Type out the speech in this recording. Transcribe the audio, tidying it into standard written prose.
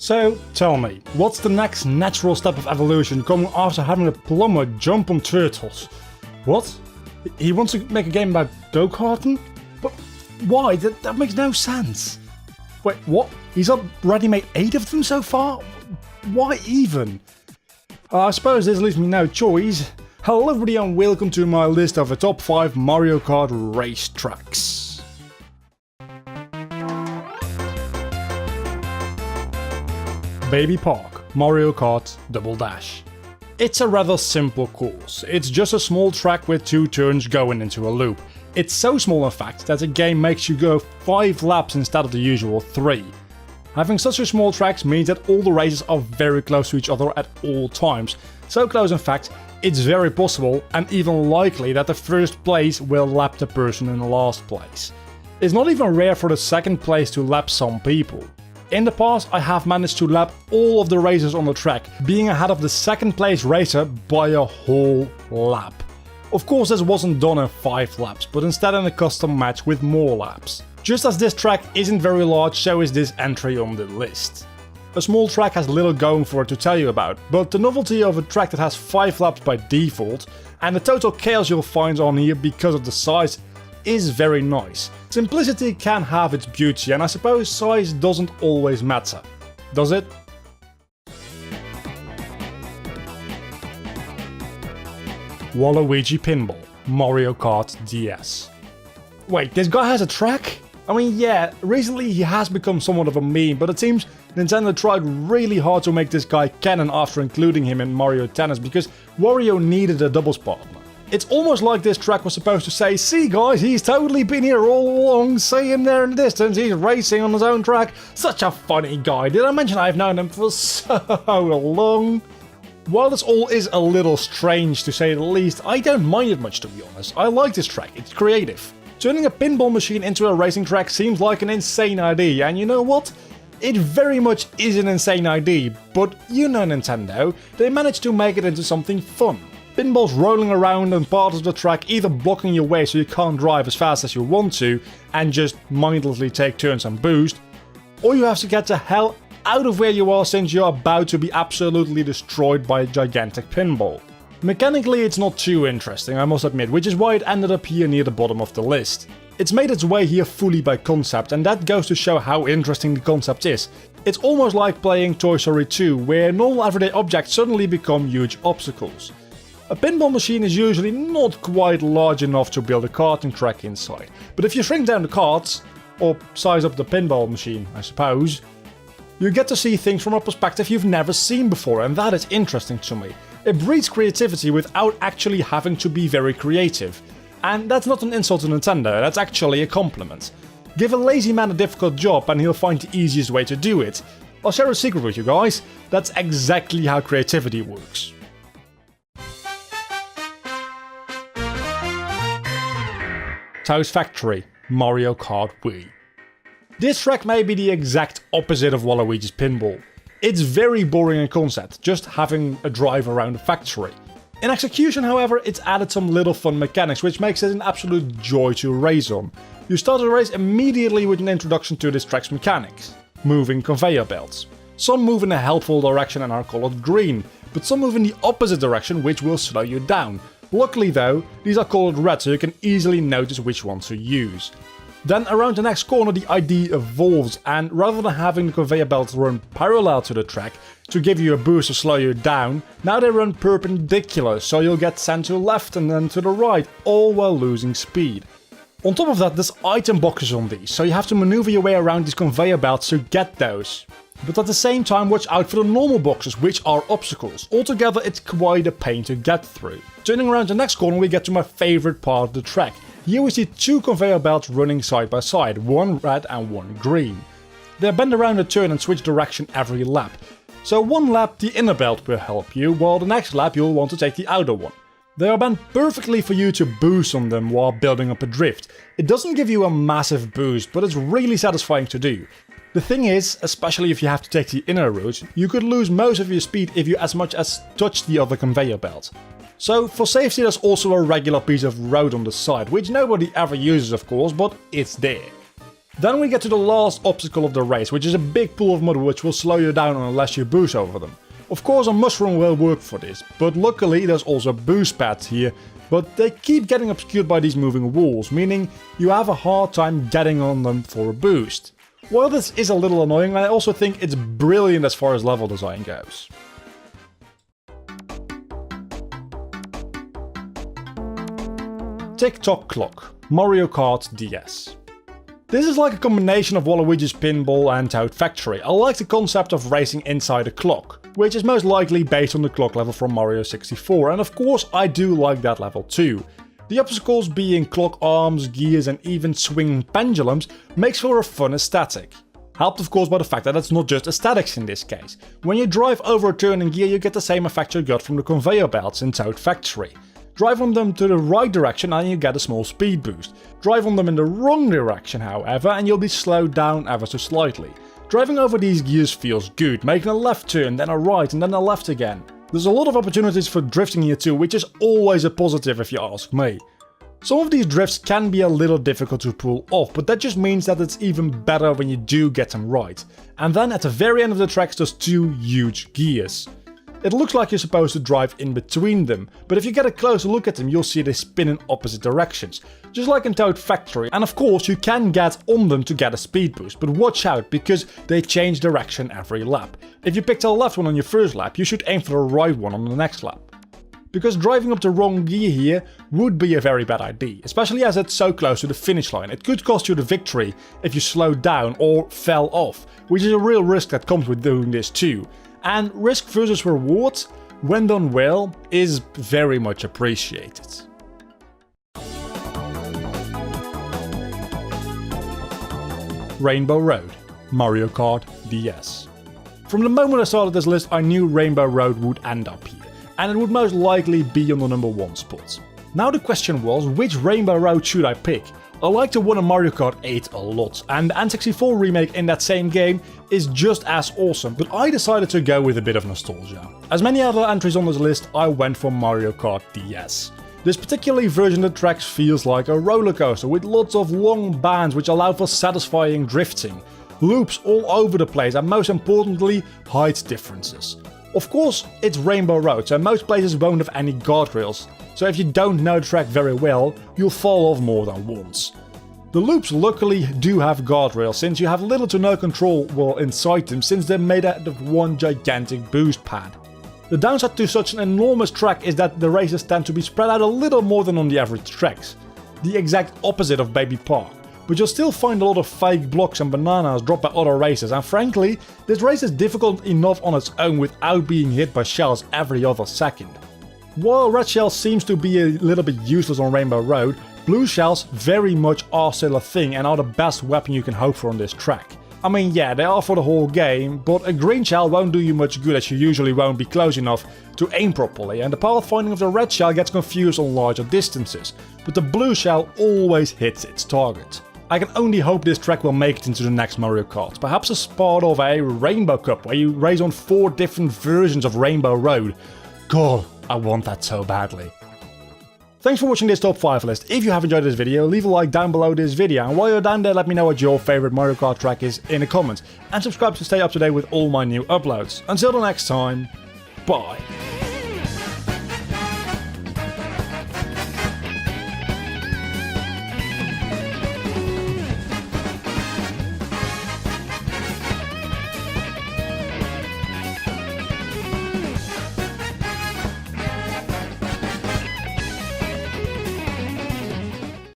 So tell me, what's the next natural step of evolution coming after having a plumber jump on turtles? What? He wants to make a game about go-karting? But why? That makes no sense. Wait, what? He's already made 8 of them so far? Why even? I suppose this leaves me no choice. Hello everybody and welcome to my list of the top 5 Mario Kart race tracks. Baby Park, Mario Kart Double Dash. It's a rather simple course. It's just a small track with 2 turns going into a loop. It's so small in fact that the game makes you go 5 laps instead of the usual 3. Having such a small track means that all the races are very close to each other at all times. So close in fact, it's very possible and even likely that the first place will lap the person in the last place. It's not even rare for the second place to lap some people. In the past I have managed to lap all of the racers on the track, being ahead of the second place racer by a whole lap. Of course this wasn't done in 5 laps, but instead in a custom match with more laps. Just as this track isn't very large, so is this entry on the list. A small track has little going for it to tell you about, but the novelty of a track that has 5 laps by default, and the total chaos you'll find on here because of the size, is very nice. Simplicity can have its beauty, and I suppose size doesn't always matter. Does it? Waluigi Pinball, Mario Kart DS. Wait, this guy has a track? I mean, yeah, recently he has become somewhat of a meme, but it seems Nintendo tried really hard to make this guy canon after including him in Mario Tennis because Wario needed a doubles partner. It's almost like this track was supposed to say, see guys, he's totally been here all along, see him there in the distance, he's racing on his own track, such a funny guy, did I mention I've known him for so long? While this all is a little strange to say the least, I don't mind it much to be honest, I like this track, it's creative. Turning a pinball machine into a racing track seems like an insane idea, and you know what? It very much is an insane idea, but you know Nintendo, they managed to make it into something fun. Pinballs rolling around on parts of the track either blocking your way so you can't drive as fast as you want to and just mindlessly take turns and boost, or you have to get the hell out of where you are since you're about to be absolutely destroyed by a gigantic pinball. Mechanically it's not too interesting I must admit, which is why it ended up here near the bottom of the list. It's made its way here fully by concept, and that goes to show how interesting the concept is. It's almost like playing Toy Story 2, where normal everyday objects suddenly become huge obstacles. A pinball machine is usually not quite large enough to build a karting track inside, but if you shrink down the karts, or size up the pinball machine I suppose, you get to see things from a perspective you've never seen before, and that is interesting to me. It breeds creativity without actually having to be very creative. And that's not an insult to Nintendo, that's actually a compliment. Give a lazy man a difficult job and he'll find the easiest way to do it. I'll share a secret with you guys, that's exactly how creativity works. Toast Factory, Mario Kart Wii. This track may be the exact opposite of Waluigi's Pinball. It's very boring in concept, just having a drive around a factory. In execution, however, it's added some little fun mechanics, which makes it an absolute joy to race on. You start the race immediately with an introduction to this track's mechanics. Moving conveyor belts. Some move in a helpful direction and are colored green, but some move in the opposite direction, which will slow you down. Luckily though, these are colored red, so you can easily notice which one to use. Then around the next corner the idea evolves, and rather than having the conveyor belts run parallel to the track to give you a boost to slow you down, now they run perpendicular, so you'll get sent to the left and then to the right, all while losing speed. On top of that, there's item boxes on these, so you have to maneuver your way around these conveyor belts to get those. But at the same time watch out for the normal boxes, which are obstacles. Altogether it's quite a pain to get through. Turning around the next corner we get to my favourite part of the track. Here we see 2 conveyor belts running side by side, one red and one green. They bend around a turn and switch direction every lap. So one lap the inner belt will help you, while the next lap you'll want to take the outer one. They are bent perfectly for you to boost on them while building up a drift. It doesn't give you a massive boost, but it's really satisfying to do. The thing is, especially if you have to take the inner route, you could lose most of your speed if you as much as touch the other conveyor belt. So for safety there's also a regular piece of road on the side, which nobody ever uses of course, but it's there. Then we get to the last obstacle of the race, which is a big pool of mud which will slow you down unless you boost over them. Of course a mushroom will work for this, but luckily there's also boost pads here, but they keep getting obscured by these moving walls, meaning you have a hard time getting on them for a boost. While this is a little annoying, I also think it's brilliant as far as level design goes. Tick-Tock Clock, Mario Kart DS. This is like a combination of Waluigi's Pinball and Toad Factory. I like the concept of racing inside a clock, which is most likely based on the clock level from Mario 64, and of course I do like that level too. The obstacles being clock arms, gears and even swinging pendulums makes for a fun aesthetic. Helped of course by the fact that it's not just aesthetics in this case. When you drive over a turning gear you get the same effect you got from the conveyor belts in Toad Factory. Drive on them to the right direction and you get a small speed boost. Drive on them in the wrong direction however and you'll be slowed down ever so slightly. Driving over these gears feels good, making a left turn, then a right and then a left again. There's a lot of opportunities for drifting here too, which is always a positive if you ask me. Some of these drifts can be a little difficult to pull off, but that just means that it's even better when you do get them right. And then at the very end of the track there's two huge gears. It looks like you're supposed to drive in between them, but if you get a closer look at them you'll see they spin in opposite directions, just like in Toad Factory, and of course you can get on them to get a speed boost, but watch out because they change direction every lap. If you picked a left one on your first lap, you should aim for the right one on the next lap. Because driving up the wrong gear here would be a very bad idea, especially as it's so close to the finish line. It could cost you the victory if you slowed down or fell off, which is a real risk that comes with doing this too. And risk versus reward, when done well, is very much appreciated. Rainbow Road, Mario Kart DS. From the moment I started this list I knew Rainbow Road would end up here, and it would most likely be on the number 1 spot. Now the question was, which Rainbow Road should I pick? I like the one in Mario Kart 8 a lot, and the N64 remake in that same game is just as awesome, but I decided to go with a bit of nostalgia. As many other entries on this list, I went for Mario Kart DS. This particular version of the tracks feels like a roller coaster with lots of long bands which allow for satisfying drifting, loops all over the place and most importantly, height differences. Of course, it's Rainbow Road, so most places won't have any guardrails, so if you don't know the track very well, you'll fall off more than once. The loops luckily do have guardrails, since you have little to no control while inside them, since they're made out of one gigantic boost pad. The downside to such an enormous track is that the races tend to be spread out a little more than on the average tracks, the exact opposite of Baby Park. But you'll still find a lot of fake blocks and bananas dropped by other racers, and frankly, this race is difficult enough on its own without being hit by shells every other second. While red shells seems to be a little bit useless on Rainbow Road, blue shells very much are still a thing and are the best weapon you can hope for on this track. I mean yeah, they are for the whole game, but a green shell won't do you much good as you usually won't be close enough to aim properly, and the pathfinding of the red shell gets confused on larger distances, but the blue shell always hits its target. I can only hope this track will make it into the next Mario Kart, perhaps as part of a Rainbow Cup where you race on 4 different versions of Rainbow Road. God, I want that so badly. Thanks for watching this top 5 list. If you have enjoyed this video, leave a like down below this video, and while you're down there let me know what your favorite Mario Kart track is in the comments, and subscribe to stay up to date with all my new uploads. Until the next time, bye.